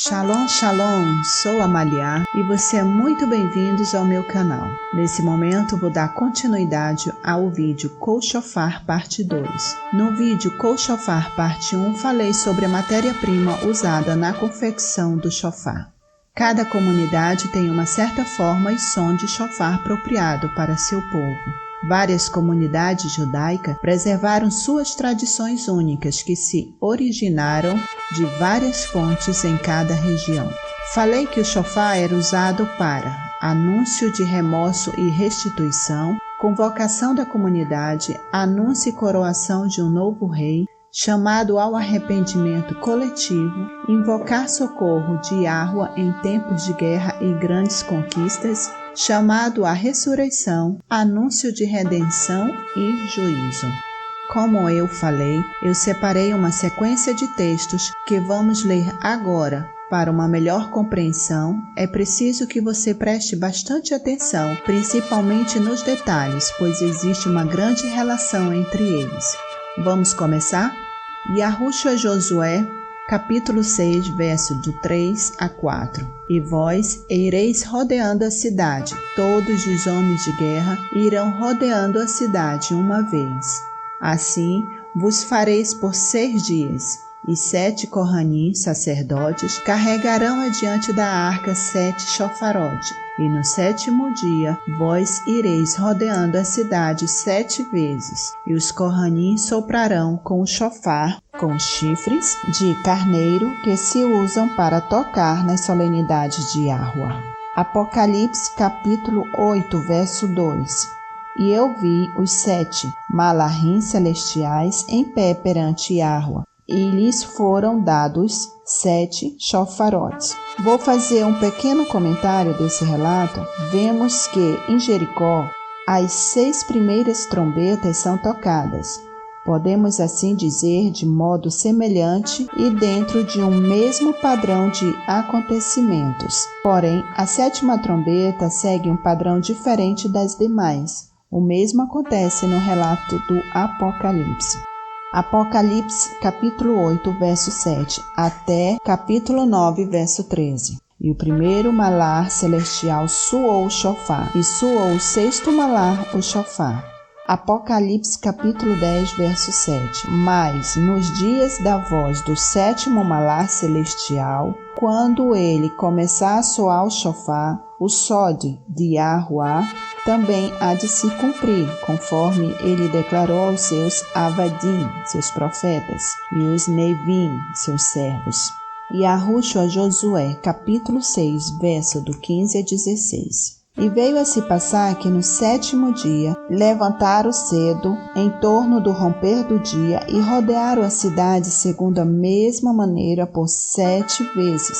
Shalom, shalom, sou a Maliá e você é muito bem-vindos ao meu canal. Nesse momento vou dar continuidade ao vídeo Kol Shofar parte 2. No vídeo Kol Shofar parte 1 falei sobre a matéria-prima usada na confecção do shofar. Cada comunidade tem uma certa forma e som de shofar apropriado para seu povo. Várias comunidades judaicas preservaram suas tradições únicas que se originaram de várias fontes em cada região. Falei que o shofar era usado para anúncio de remorso e restituição, convocação da comunidade, anúncio e coroação de um novo rei, chamado ao arrependimento coletivo, invocar socorro de Yahweh em tempos de guerra e grandes conquistas, chamado à ressurreição, anúncio de redenção e juízo. Como eu falei, eu separei uma sequência de textos que vamos ler agora. Para uma melhor compreensão, é preciso que você preste bastante atenção, principalmente nos detalhes, pois existe uma grande relação entre eles. Vamos começar? Yahushua Josué, capítulo 6, verso do 3 a 4. E vós ireis rodeando a cidade, todos os homens de guerra irão rodeando a cidade uma vez. Assim vos fareis por 6 dias, e 7 Kohanim, sacerdotes, carregarão adiante da arca 7 shofarote, e no 7º dia vós ireis rodeando a cidade 7 vezes, e os Kohanim soprarão com o shofar, com chifres de carneiro que se usam para tocar nas solenidades de Yahweh. Apocalipse capítulo 8, verso 2. E eu vi os 7 malachim celestiais em pé perante Yahweh, e lhes foram dados 7 shofarotes. Vou fazer um pequeno comentário desse relato. Vemos que em Jericó as 6 primeiras trombetas são tocadas. Podemos assim dizer de modo semelhante e dentro de um mesmo padrão de acontecimentos. Porém, a 7ª trombeta segue um padrão diferente das demais. O mesmo acontece no relato do Apocalipse. Apocalipse capítulo 8, verso 7, até capítulo 9, verso 13. E o primeiro malar celestial soou o shofar, e soou o 6º malar o shofar. Apocalipse capítulo 10, verso 7. Mas nos dias da voz do 7º malar celestial, quando ele começar a soar o shofar, o sod de Yahweh também há de se cumprir, conforme ele declarou aos seus avadim, seus profetas, e os nevim, seus servos. Yahushua Josué, capítulo 6, verso do 15 a 16. E veio a se passar que no 7º dia levantaram cedo em torno do romper do dia e rodearam a cidade segundo a mesma maneira por 7 vezes.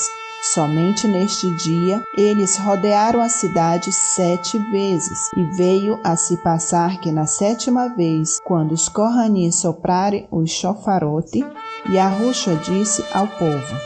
Somente neste dia eles rodearam a cidade 7 vezes. E veio a se passar que na 7ª vez, quando os Kohanim soprarem o shofarote, Yahushua disse ao povo: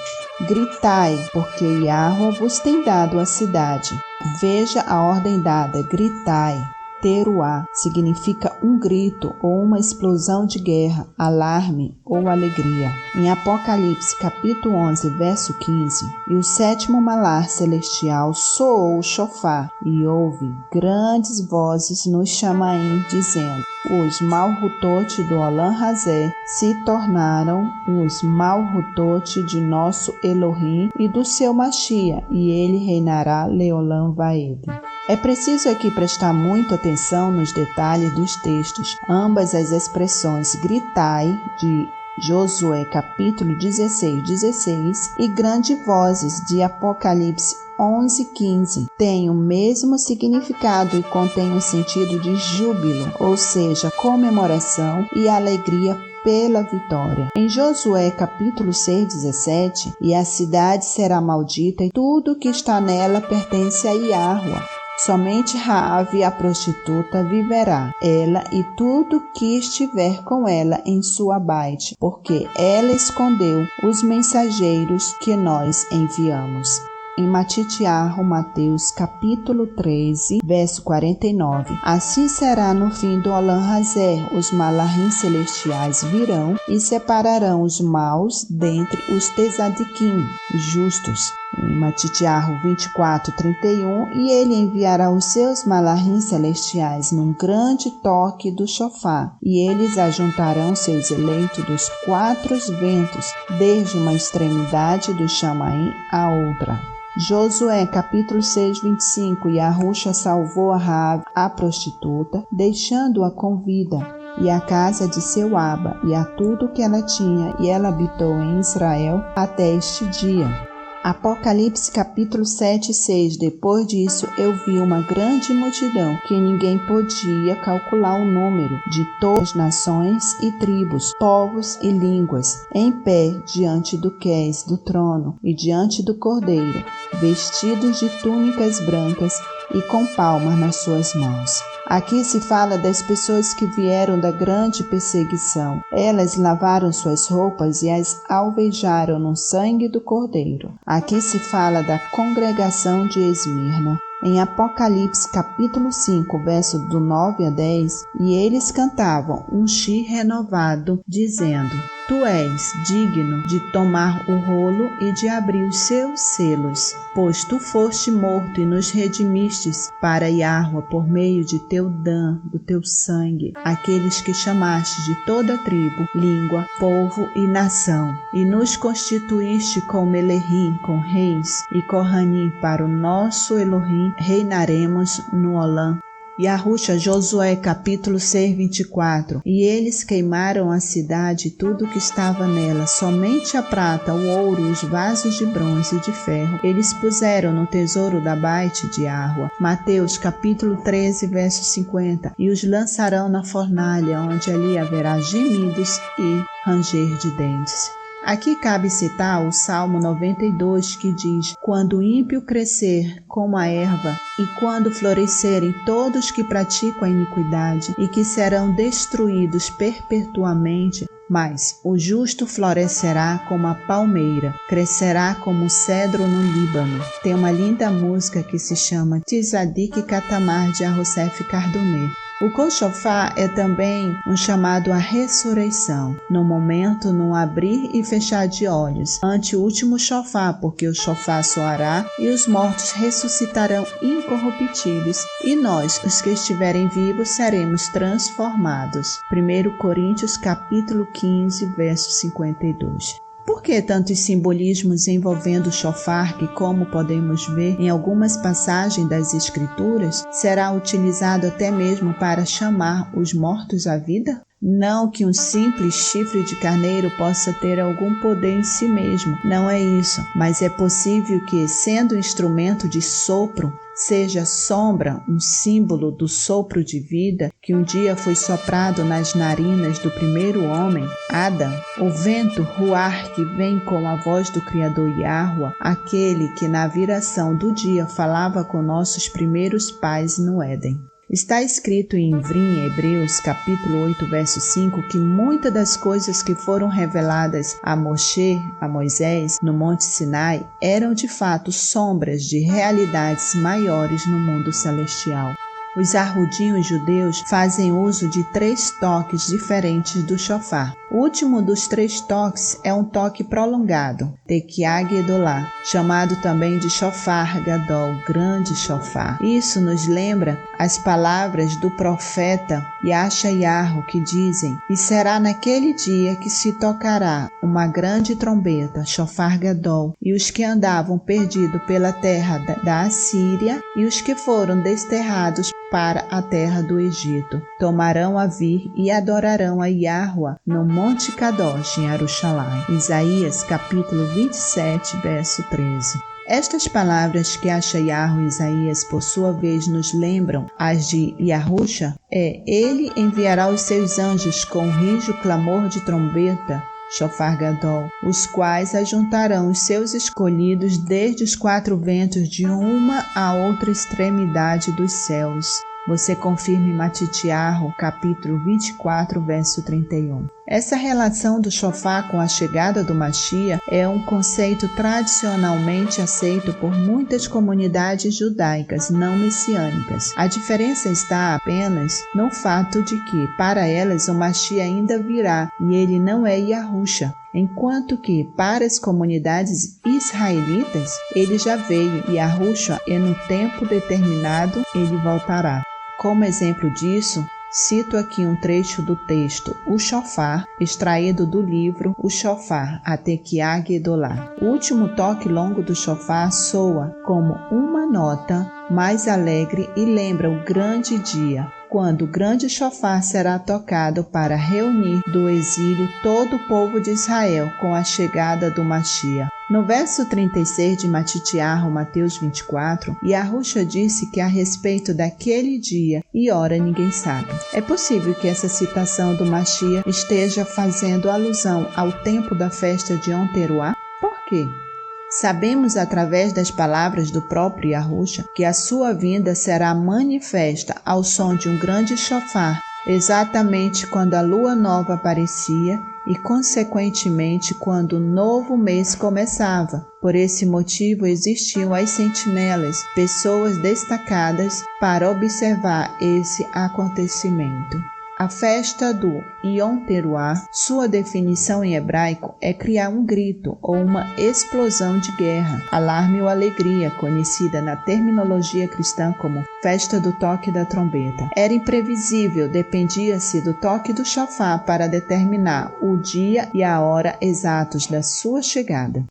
gritai, porque Yahweh vos tem dado a cidade. Veja a ordem dada, gritai. Teruá significa um grito ou uma explosão de guerra, alarme ou alegria. Em Apocalipse capítulo 11, verso 15, e o 7º malar celestial soou o shofar, e houve grandes vozes no Chamaim, dizendo: os Malhutot do Olam Hazé se tornaram os Malhutot de nosso Elohim e do seu Mashiach, e ele reinará Leolam Vaed. É preciso aqui prestar muita atenção nos detalhes dos textos. Ambas as expressões gritai, de Josué capítulo 16, 16, e grande vozes, de Apocalipse 11, 15, têm o mesmo significado e contêm o sentido de júbilo, ou seja, comemoração e alegria pela vitória. Em Josué capítulo 6, 17, e a cidade será maldita e tudo que está nela pertence a Yahweh. Somente Raabe, a prostituta, viverá, ela e tudo que estiver com ela em sua baite, porque ela escondeu os mensageiros que nós enviamos. Em Matitiarro, Mateus capítulo 13, verso 49. Assim será no fim do Olam Hazer, os malahim celestiais virão e separarão os maus dentre os tzadikim, os justos. Em Matitiarro 24, 31, e ele enviará os seus malahim celestiais num grande toque do chofar, e eles ajuntarão seus eleitos dos 4 ventos, desde uma extremidade do Chamaim à outra. Josué capítulo 6, 25. E Yahusha salvou a Raabe, a prostituta, deixando-a com vida, e a casa de seu Aba, e a tudo que ela tinha, e ela habitou em Israel até este dia. Apocalipse capítulo 7, 6. Depois disso eu vi uma grande multidão, que ninguém podia calcular o número, de todas as nações e tribos, povos e línguas, em pé diante do qués do trono e diante do Cordeiro, vestidos de túnicas brancas e com palmas nas suas mãos. Aqui se fala das pessoas que vieram da grande perseguição. Elas lavaram suas roupas e as alvejaram no sangue do Cordeiro. Aqui se fala da congregação de Esmirna. Em Apocalipse capítulo 5, verso do 9 a 10, e eles cantavam um shi renovado, dizendo: Tu és digno de tomar o rolo e de abrir os seus selos, pois tu foste morto e nos redimistes para Yahua por meio de teu dã, do teu sangue, aqueles que chamaste de toda tribo, língua, povo e nação, e nos constituíste com Melehim, com reis, e Kohanim para o nosso Elohim, reinaremos no Olam. Yahusha, Josué capítulo 6, 24. E eles queimaram a cidade e tudo que estava nela, somente a prata, o ouro e os vasos de bronze e de ferro, eles puseram no tesouro da baite de Yahua. Mateus capítulo 13, verso 50. E os lançarão na fornalha, onde ali haverá gemidos e ranger de dentes. Aqui cabe citar o Salmo 92, que diz: Quando o ímpio crescer como a erva, e quando florescerem todos que praticam a iniquidade, e que serão destruídos perpetuamente, mas o justo florescerá como a palmeira, crescerá como o cedro no Líbano. Tem uma linda música que se chama Tzadik Katamar, de Arrosef Cardonet. O Kol Shofar é também um chamado à ressurreição, no momento, num abrir e fechar de olhos, ante o último shofar, porque o shofar soará e os mortos ressuscitarão incorruptíveis, e nós, os que estiverem vivos, seremos transformados. 1 Coríntios capítulo 15, verso 52. Por que tantos simbolismos envolvendo o shofar que, como podemos ver em algumas passagens das Escrituras, será utilizado até mesmo para chamar os mortos à vida? Não que um simples chifre de carneiro possa ter algum poder em si mesmo, não é isso, mas é possível que, sendo instrumento de sopro, seja sombra, um símbolo do sopro de vida que um dia foi soprado nas narinas do primeiro homem, Adão, o vento ruar que vem com a voz do Criador Yahua, aquele que na viração do dia falava com nossos primeiros pais no Éden. Está escrito em Ivrim, Hebreus, capítulo 8, verso 5, que muitas das coisas que foram reveladas a Moshe, a Moisés, no Monte Sinai, eram de fato sombras de realidades maiores no mundo celestial. Os arrudinhos judeus fazem uso de 3 toques diferentes do shofar. O último dos 3 toques é um toque prolongado, Tekiah Gedolá, chamado também de shofar gadol, grande shofar. Isso nos lembra as palavras do profeta Yashayahu, que dizem: E será naquele dia que se tocará uma grande trombeta, shofar gadol, e os que andavam perdidos pela terra da Assíria e os que foram desterrados para a terra do Egito tomarão a vir e adorarão a Yahua no Monte Kadosh, em Arushalayim. Isaías capítulo 27, verso 13. Estas palavras que Yashayahu e Isaías, por sua vez, nos lembram as de Yahusha, ele enviará os seus anjos com um rijo clamor de trombeta, shofar gadol, os quais ajuntarão os seus escolhidos desde os 4 ventos de uma a outra extremidade dos céus. Você confirme Matitiahu, capítulo 24, verso 31. Essa relação do shofar com a chegada do Mashiach é um conceito tradicionalmente aceito por muitas comunidades judaicas não messiânicas. A diferença está apenas no fato de que, para elas, o Mashiach ainda virá e ele não é Yahusha, enquanto que, para as comunidades israelitas, ele já veio e Yahusha, e no tempo determinado, ele voltará. Como exemplo disso, cito aqui um trecho do texto O Shofar, extraído do livro O Shofar, a Tekiah Gedolah. O último toque longo do shofar soa como uma nota mais alegre e lembra o grande dia, quando o grande shofar será tocado para reunir do exílio todo o povo de Israel com a chegada do Mashiach. No verso 36 de Matitiahu, Mateus 24, Yahusha disse que a respeito daquele dia e hora ninguém sabe. É possível que essa citação do Mashiach esteja fazendo alusão ao tempo da festa de Yom Teruah? Por quê? Sabemos através das palavras do próprio Yahusha que a sua vinda será manifesta ao som de um grande shofar, exatamente quando a lua nova aparecia e, consequentemente, quando o novo mês começava. Por esse motivo existiam as sentinelas, pessoas destacadas para observar esse acontecimento. A festa do Yom Teruah, sua definição em hebraico é criar um grito ou uma explosão de guerra, alarme ou alegria, conhecida na terminologia cristã como festa do toque da trombeta. Era imprevisível, dependia-se do toque do shofar para determinar o dia e a hora exatos da sua chegada.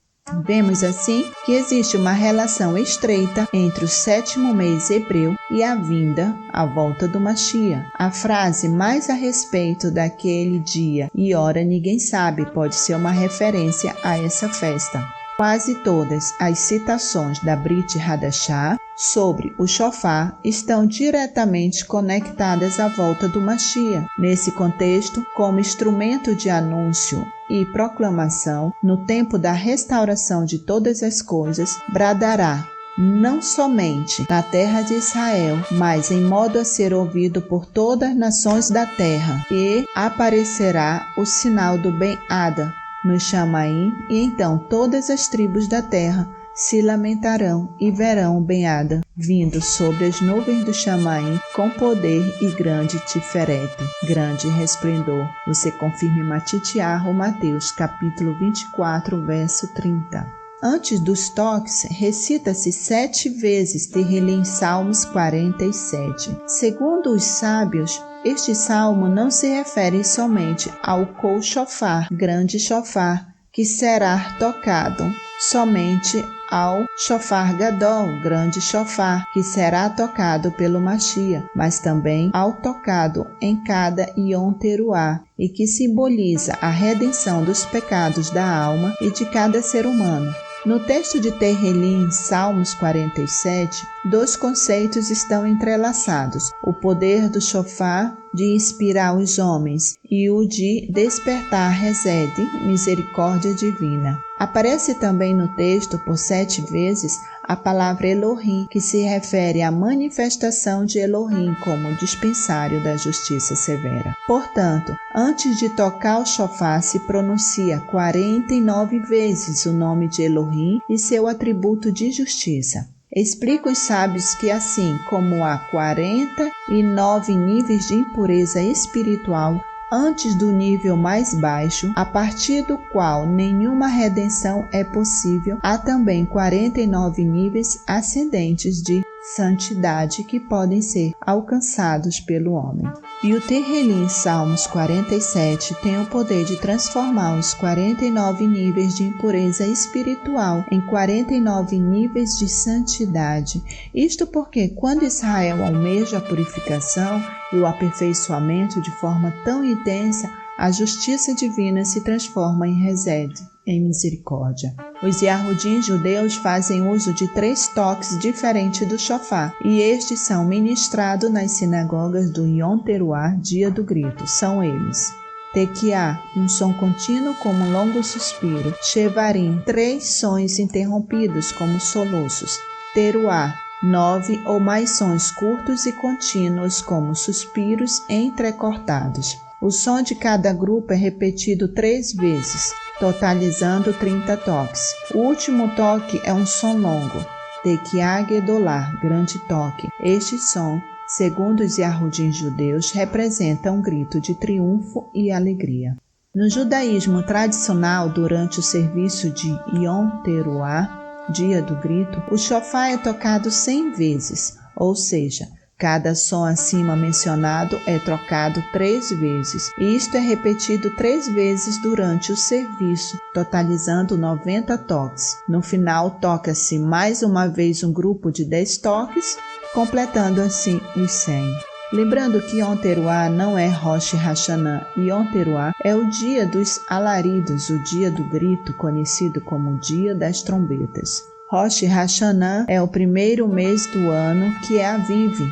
Vemos assim que existe uma relação estreita entre o sétimo mês hebreu e a vinda, a volta do Mashiach. A frase mais a respeito daquele dia e hora ninguém sabe pode ser uma referência a essa festa. Quase todas as citações da Brit Hadashah sobre o shofar estão diretamente conectadas à volta do Mashiach. Nesse contexto, como instrumento de anúncio e proclamação, no tempo da restauração de todas as coisas, bradará não somente na terra de Israel, mas em modo a ser ouvido por todas as nações da terra, e aparecerá o sinal do Ben-Ada no Chamaim, e então todas as tribos da terra se lamentarão e verão o Ben-Ada vindo sobre as nuvens do Chamaim com poder e grande tiferete, grande resplendor. Você confirme Matitiahu, Mateus, capítulo 24, verso 30. Antes dos toques, recita-se 7 vezes Tehillim Salmos 47. Segundo os sábios, este salmo não se refere somente ao Kol Shofar, grande shofar, que será tocado, somente ao Shofar Gadol, grande shofar, que será tocado pelo Mashiach, mas também ao tocado em cada Yom Teruah, e que simboliza a redenção dos pecados da alma e de cada ser humano. No texto de Tehillim, Salmos 47, 2 conceitos estão entrelaçados: o poder do shofar de inspirar os homens e o de despertar Hesed, misericórdia divina. Aparece também no texto por 7 vezes a palavra Elohim, que se refere à manifestação de Elohim como dispensário da justiça severa. Portanto, antes de tocar o shofar, se pronuncia 49 vezes o nome de Elohim e seu atributo de justiça. Explica os sábios que, assim como há 49 níveis de impureza espiritual antes do nível mais baixo, a partir do qual nenhuma redenção é possível, há também 49 níveis ascendentes de santidade que podem ser alcançados pelo homem. E o Tehillim Salmos 47 tem o poder de transformar os 49 níveis de impureza espiritual em 49 níveis de santidade. Isto porque quando Israel almeja a purificação e o aperfeiçoamento de forma tão intensa, a justiça divina se transforma em Hesed, em misericórdia. Os Yahudim judeus fazem uso de 3 toques diferentes do shofar, e estes são ministrados nas sinagogas do Yom Teruah, dia do grito. São eles: Tekiah, um som contínuo como um longo suspiro. Shevarim, 3 sons interrompidos como soluços. Teruah, 9 ou mais sons curtos e contínuos, como suspiros entrecortados. O som de cada grupo é repetido 3 vezes, totalizando 30 toques. O último toque é um som longo, Tekiah Gedolah, grande toque. Este som, segundo os Yahudim judeus, representa um grito de triunfo e alegria. No judaísmo tradicional, durante o serviço de Yom Teruah, dia do grito, o shofar é tocado 100 vezes, ou seja, cada som acima mencionado é trocado 3 vezes, e isto é repetido 3 vezes durante o serviço, totalizando 90 toques. No final, toca-se mais uma vez um grupo de 10 toques, completando assim os 100. Lembrando que Yom Teruah não é Rosh Hashanah, Yom Teruah é o dia dos alaridos, o dia do grito, conhecido como o dia das trombetas. Rosh Hashanah é o primeiro mês do ano, que é Aviv,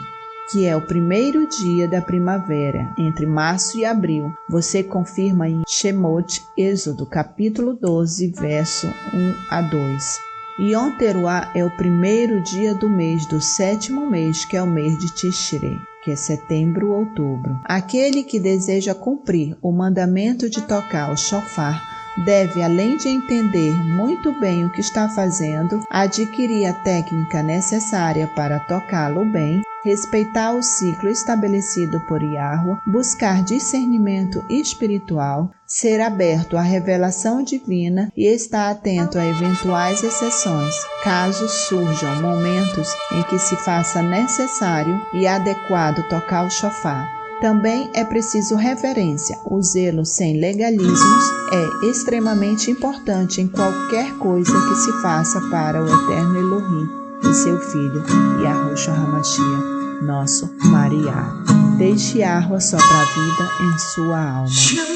que é o primeiro dia da primavera, entre março e abril. Você confirma em Shemot, Êxodo, capítulo 12, verso 1 a 2. Yom Teruah é o primeiro dia do mês do 7º mês, que é o mês de Tishrei, que é setembro ou outubro. Aquele que deseja cumprir o mandamento de tocar o shofar deve, além de entender muito bem o que está fazendo, adquirir a técnica necessária para tocá-lo bem, respeitar o ciclo estabelecido por Yahuwah, buscar discernimento espiritual, ser aberto à revelação divina e estar atento a eventuais exceções, caso surjam momentos em que se faça necessário e adequado tocar o shofar. Também é preciso reverência. O zelo sem legalismos é extremamente importante em qualquer coisa que se faça para o eterno Elohim e seu Filho, Yahushua HaMashiach, nosso Mariá. Deixe Yahuwah soprar a vida em sua alma. Shema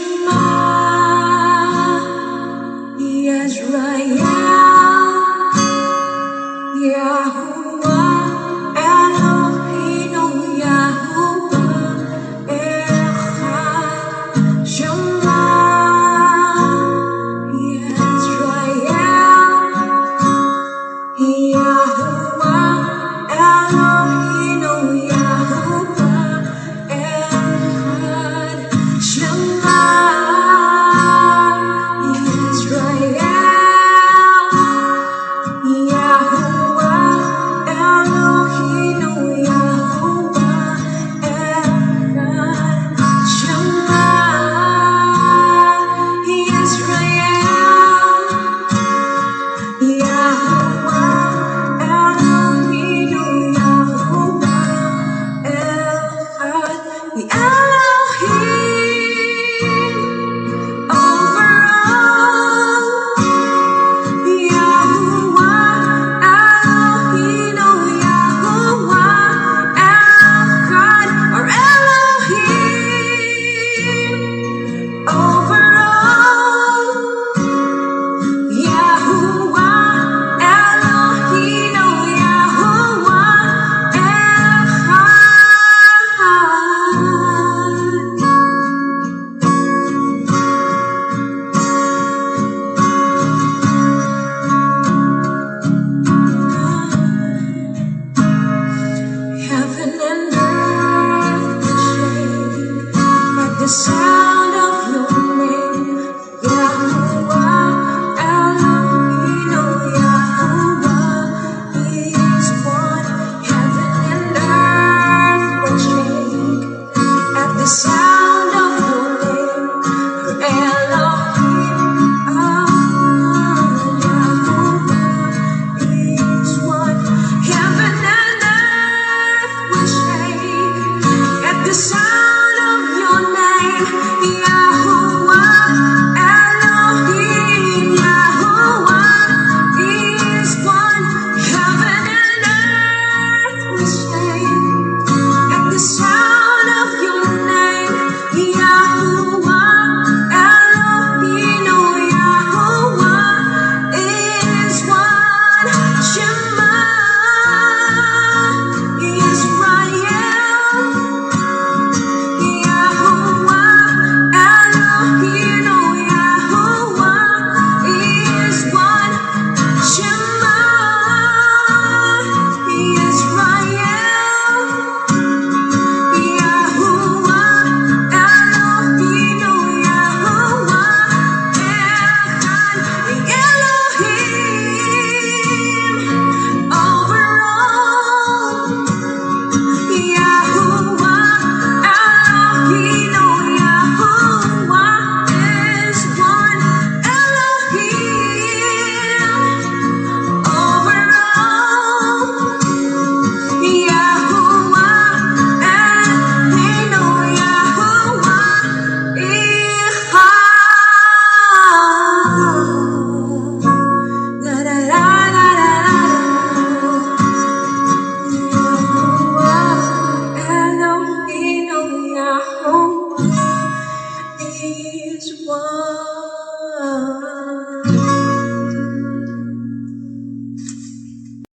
Yisrael, Yahuwah Eloheinu, Yahuwah Echad. Shema Yisrael, Yahuwah Eloheinu, Yahuwah Echad. Shema Yisrael, Yahuwah Eloheinu, Yahuwah Echad. Shema Yisrael, Yahuwah Eloheinu, Yahuwah Echad. The Elohim over all. Yahuwah Eloheinu, Yahuwah Echad. Our Elohim over all. Yahuwah Eloheinu, Yahuwah Echad. Heaven and earth shake at the sound of your name. Yahuwah Eloheinu, Yahuwah is one. Heaven and earth will shake at the sound of your name. For Elohim, Yahuwah is one. Heaven and earth will shake at the sound of your name. is one.